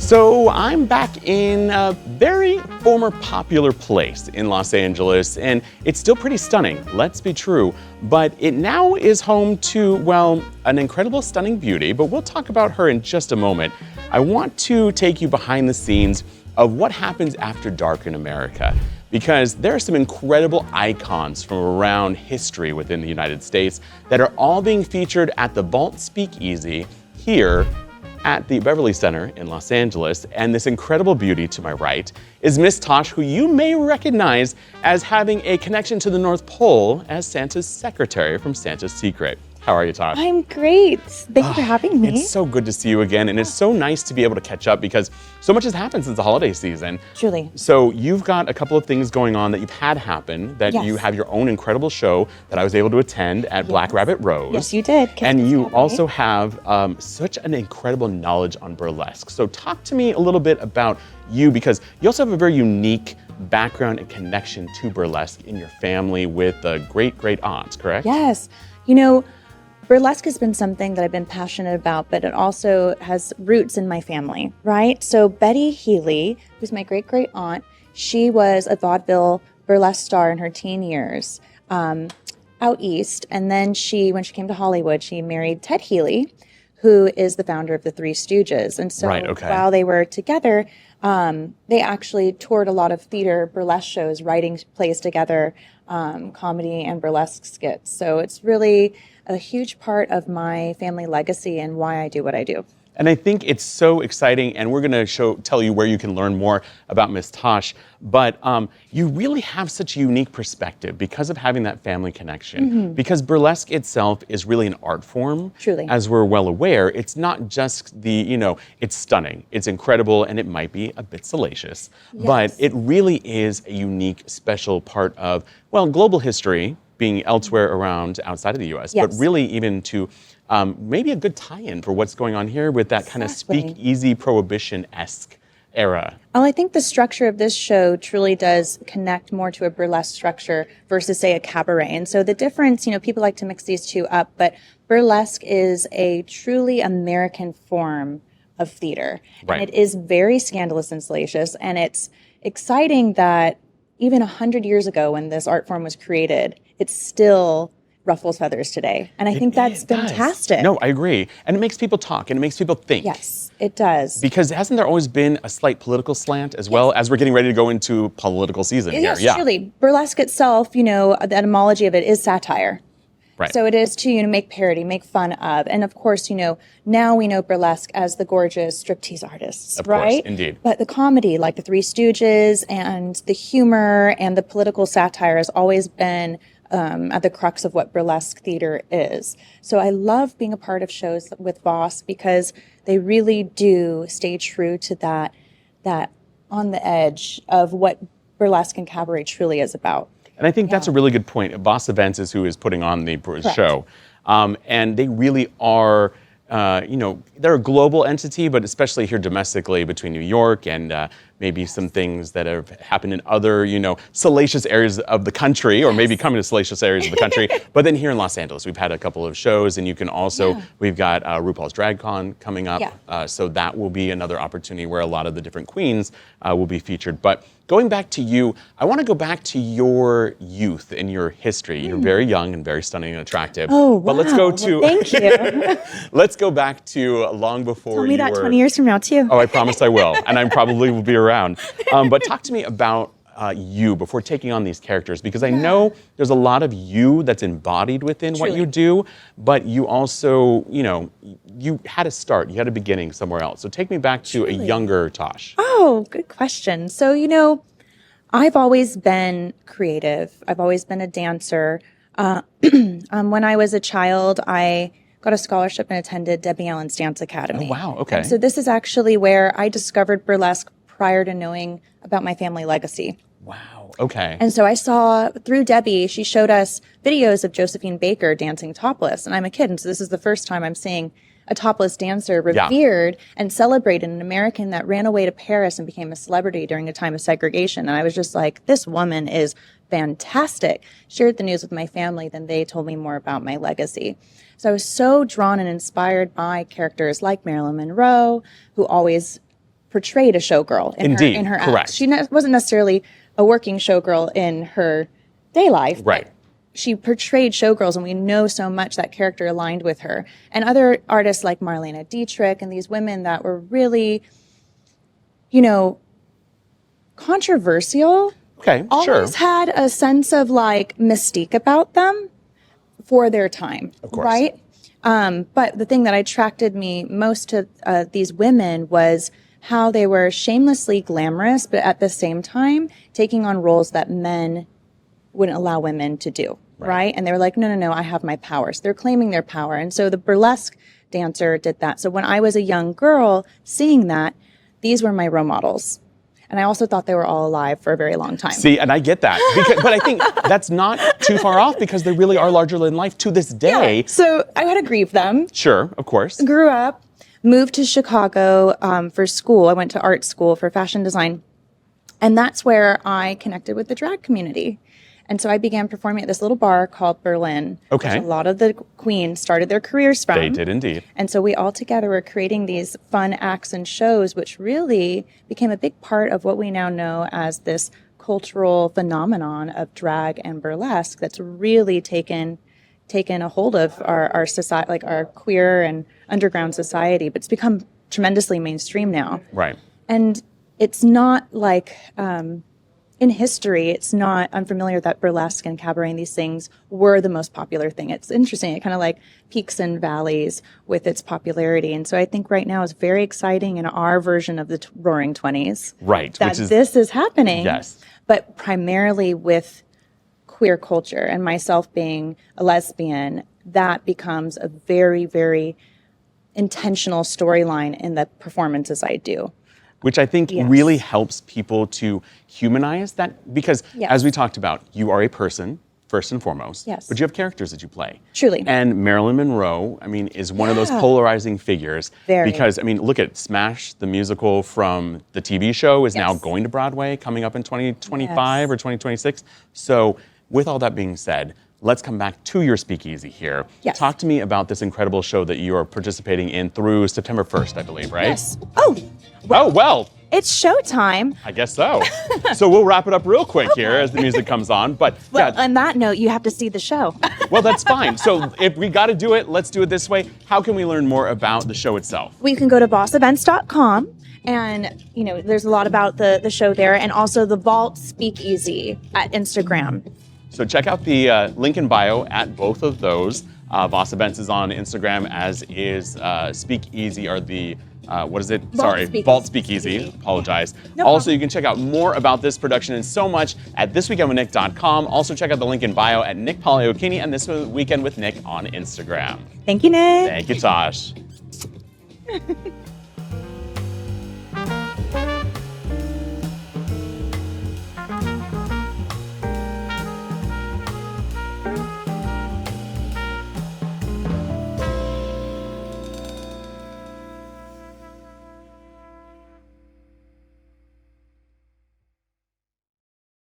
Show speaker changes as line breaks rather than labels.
So I'm back in a very former popular place in Los Angeles, and it's still pretty stunning, let's be true, but it now is home to, well, an incredible stunning beauty, but we'll talk about her in just a moment. I want to take you behind the scenes of what happens after dark in America, because there are some incredible icons from around history within the United States that are all being featured at the Vault Speakeasy here at the Beverly Center in Los Angeles. And this incredible beauty to my right is Miss Tosh, who you may recognize as having a connection to the North Pole as Santa's secretary from Santa's Secret. How are you, Tosh?
I'm great. Thank you for having me.
It's so good to see you again, and it's so nice to be able to catch up because so much has happened since the holiday season.
Truly.
So you've got a couple of things going on that you've had happen, that you have your own incredible show that I was able to attend at Black Rabbit Rose.
Yes, you did.
And you also have such an incredible knowledge on burlesque. So talk to me a little bit about you, because you also have a very unique background and connection to burlesque in your family with great aunts, correct?
Yes. You know, burlesque has been something that I've been passionate about, but it also has roots in my family, right? So Betty Healy, who's my great aunt, she was a vaudeville burlesque star in her teen years out east. And then when she came to Hollywood, she married Ted Healy, who is the founder of the Three Stooges. And so while they were together, they actually toured a lot of theater burlesque shows, writing plays together, comedy and burlesque skits. So it's really a huge part of my family legacy and why I do what I do.
And I think it's so exciting, and we're going to tell you where you can learn more about Miss Tosh, but you really have such a unique perspective because of having that family connection. Because burlesque itself is really an art form.
Truly. As
we're well aware, it's not just it's stunning, it's incredible, and it might be a bit salacious, but it really is a unique, special part of, well, global history, being elsewhere around outside of the U.S., but really even to maybe a good tie-in for what's going on here with that kind of speakeasy prohibition-esque era.
Well, I think the structure of this show truly does connect more to a burlesque structure versus, say, a cabaret. And so the difference, people like to mix these two up, but burlesque is a truly American form of theater.
Right.
And it is very scandalous and salacious, and it's exciting that even 100 years ago when this art form was created, it still ruffles feathers today. And I think that's fantastic.
No, I agree. And it makes people talk, and it makes people think.
Yes, it does.
Because hasn't there always been a slight political slant as well, as we're getting ready to go into political season here?
Yes, truly. Burlesque itself, the etymology of it is satire.
Right.
So it is to, make parody, make fun of. And of course, now we know burlesque as the gorgeous striptease artists,
of
right?
Course, indeed.
But the comedy, like the Three Stooges, and the humor and the political satire has always been at the crux of what burlesque theater is. So I love being a part of shows with Voss because they really do stay true to that on the edge of what burlesque and cabaret truly is about.
And I think that's a really good point. Voss Events is who is putting on the show. And they really are, they're a global entity, but especially here domestically between New York and maybe some things that have happened in other, salacious areas of the country, or maybe coming to salacious areas of the country. But then here in Los Angeles, we've had a couple of shows, and you can also, we've got RuPaul's Drag Con coming up. So that will be another opportunity where a lot of the different queens will be featured. But going back to you, I want to go back to your youth and your history. You're very young and very stunning and attractive.
Oh, wow.
But let's go to,
thank you.
Let's go back to long before
Tell me that 20 years from now, too.
Oh, I promise I will. And I probably will be around. But talk to me about you before taking on these characters, because I know there's a lot of you that's embodied within what you do, but you also, you had a start, you had a beginning somewhere else. So take me back to a younger Tosh.
Oh, good question. So, I've always been creative. I've always been a dancer. When I was a child, I got a scholarship and attended Debbie Allen's Dance Academy.
Oh, wow. Okay.
And so this is actually where I discovered burlesque prior to knowing about my family legacy.
Wow. Okay.
And so I saw through Debbie, she showed us videos of Josephine Baker dancing topless. And I'm a kid, and so this is the first time I'm seeing a topless dancer revered and celebrated, an American that ran away to Paris and became a celebrity during a time of segregation. And I was just like, this woman is fantastic. Shared the news with my family, then they told me more about my legacy. So I was so drawn and inspired by characters like Marilyn Monroe, who always portrayed a showgirl
Indeed,
in her
correct.
acts. She wasn't necessarily a working showgirl in her day life.
Right.
She portrayed showgirls, and we know so much that character aligned with her. And other artists like Marlene Dietrich and these women that were really, you know, controversial.
Okay,
Always had a sense of like mystique about them for their time.
Of course.
Right? But the thing that attracted me most to these women was how they were shamelessly glamorous, but at the same time taking on roles that men wouldn't allow women to do. Right? And they were like, no, I have my powers. They're claiming their power. And so the burlesque dancer did that. So when I was a young girl seeing that, these were my role models. And I also thought they were all alive for a very long time.
See, and I get that. But I think that's not too far off because they really are larger than life to this day.
Yeah. So I had to grieve them.
Sure, of course.
Grew up, moved to Chicago for school. I went to art school for fashion design. And that's where I connected with the drag community. And so I began performing at this little bar called Berlin.
Okay.
Which a lot of the queens started their careers from.
They did indeed.
And so we all together were creating these fun acts and shows, which really became a big part of what we now know as this cultural phenomenon of drag and burlesque that's really taken a hold of our society, like our queer and underground society, but it's become tremendously mainstream now.
Right.
And it's not like, in history, it's not unfamiliar that burlesque and cabaret and these things were the most popular thing. It's interesting. It kind of like peaks and valleys with its popularity. And so I think right now is very exciting in our version of the Roaring 20s.
Right.
That this is happening.
Yes.
But primarily with queer culture and myself being a lesbian, that becomes a very, very intentional storyline in the performances I do.
Which I think
Yes.
really helps people to humanize that because
Yes.
as we talked about, you are a person first and foremost,
Yes.
but you have characters that you play.
Truly.
And Marilyn Monroe, I mean, is one of those
Yeah.
polarizing figures
Very.
because, I mean, look at Smash, the musical from the TV show is now
Yes.
going to Broadway, coming up in 2025
Yes.
or 2026. So with all that being said, let's come back to your speakeasy here.
Yes.
Talk to me about this incredible show that you are participating in through September 1st, I believe, right?
Yes. Oh,
Oh, well,
it's showtime.
I guess so. So we'll wrap it up real quick here as the music comes on. But
Well,
yeah,
on that note, you have to see the show.
well, that's fine. So if we got to do it, let's do it this way. How can we learn more about the show itself?
Well, you can go to bossevents.com and, you know, there's a lot about the show there and also the Vault Speakeasy at Instagram.
So check out the link in bio at both of those. Voss Events is on Instagram, as is Speakeasy, or the, what is it?
Speakeasy.
Vault Speakeasy. Apologize.
No
Also,
problem.
you can check out more about this production and so much at thisweekendwithnick.com. Also, check out the link in bio at Nick Poliokini and This Weekend with Nick on Instagram.
Thank you, Nick.
Thank you, Tosh.